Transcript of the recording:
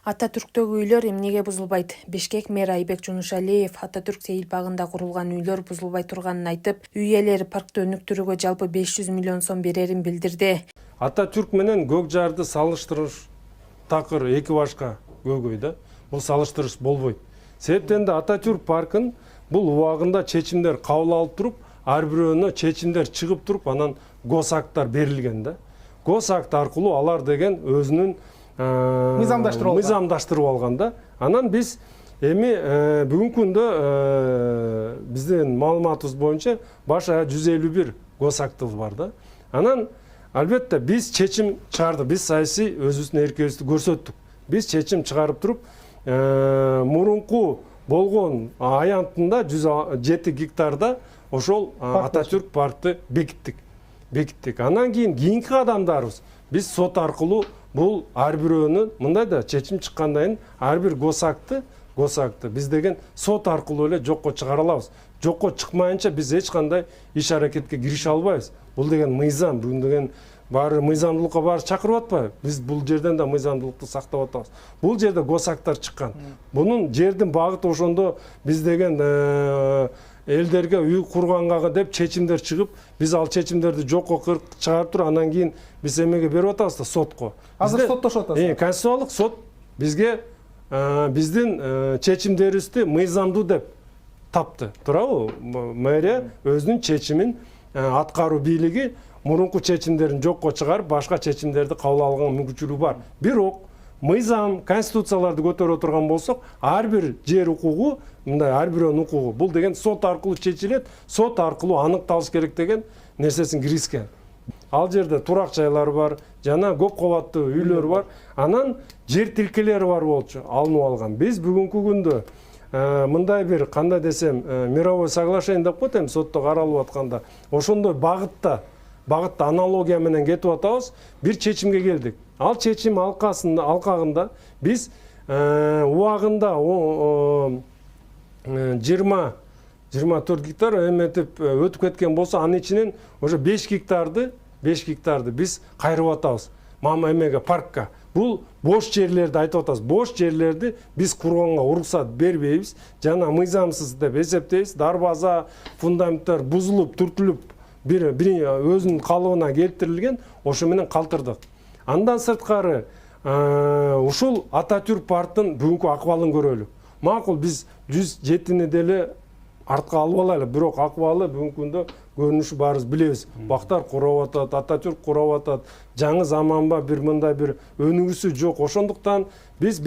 Ататүрктөгү үйлөр эмнеге бузулбайт? Бишкек мери Айбек Жунушалиев Ататүрк сейилбагында курулган үйлөр бузулбай турганын айтып, үй ээлери паркты өнүктүрүүгө жалпы 500 миллион сом берерин билдирди. Ататүрк менен көк жарды салыштырыш такыр эки башка көйгөй да. Бул салыштырыш болбойт. Себептен да Ататүрк паркын бул убагында чечимдер кабыл алып туруп, ар бирөөнө чечимдер чыгып туруп, анан госактар берилген да. Госакт аркылуу алар деген өзүнүн мыйзамдаштырып алган да. Анан биз эми бүгүнкү күндө биздин маалыматыбыз боюнча баша 151 госактыбыз бар да. Анан албетте биз чечим чыгардык, биз саясий өзүбүздүн эркибизди көрсөттүк. Биз чечим чыгарып туруп, мурунку болгон аянтында 107 гектарда ошол Ататүрк паркты бекиттик. Анан кийинки кадамдарыбыз биз сот аркылуу бул ар бирөөнүн мындай да чечим чыккандан кийин ар бир госакты биз деген сот аркылуу эле жокко чыгара алабыз. Жокко чыкмайынча биз эч кандай иш аракетке кирише албайбыз. Бул деген мыйзам, бул деген баары мыйзамдуулукка баары чакырып атпайбы? Биз бул жерден да мыйзамдуулукту сактап атабыз. Бул жерде госактар чыккан. Бунун жердин багыты ошондо биз деген элдерге үй курганга деп чечимдер чыгып, биз ал чечимдерди жокко чыгарып туруп, анан кийин биз эмеге берип атабыз да, сотко. Азыр соттошуп атасыз. Конституциялык сот бизге биздин чечимдерибизди мыйзамдуу деп тапты. Туурабы? Мэрия өзүнүн чечимин аткаруу бийлиги мурунку чечимдерин жокко чыгарып, башка чечимдерди кабыл алган мүмкүнчүлүгү бар. Бирок мыйзам, конституцияларды көтөрө турган болсок, ар бир жер укугу, мындай ар бирөөнүн укугу, бул деген сот аркылуу чечилет, сот аркылуу аныкталыш керек деген нерсесин киргизген. Ал жерде турак жайлар бар, жана көп кабаттуу үйлөр бар. Анан жер тилкелери бар болчу, алынып алган. Биз бүгүнкү күндө мындай бир кандай десем, мировой соглашение деп коет, эми сотто каралып атканда, ошондой багытта аналогия менен кетип атабыз, бир чечимге келдик. Ал чечим алкагында биз убагында 24 гектар эметип өтүп кеткен болсо, анын ичинен уже 5 гектарды биз кайрып атабыз. Эмеге паркка. Бул бош жерлерди айтып атабыз. Бош жерлерди биз курганга уруксат бербейбиз. Жана мыйзамсыз деп эсептейбиз. Дарбаза, фундаменттер бузулуп, түртүлүп, бир өзүнүн калыбына келтирилген, ошо менен калтырдык. Андан сырткары ушул Ататүрк парктын бүгүнкү акыбалын көрөлү. Макул, биз 107-ни деле артка алып алайлы, бирок акыбалы бүгүнкү күндө көрүнүшү баарыбыз билебиз. Бактар курап атат, Ататүрк курап атат, жаңы заманба бир мындай бир өнүгүүсү жок. Ошондуктан биз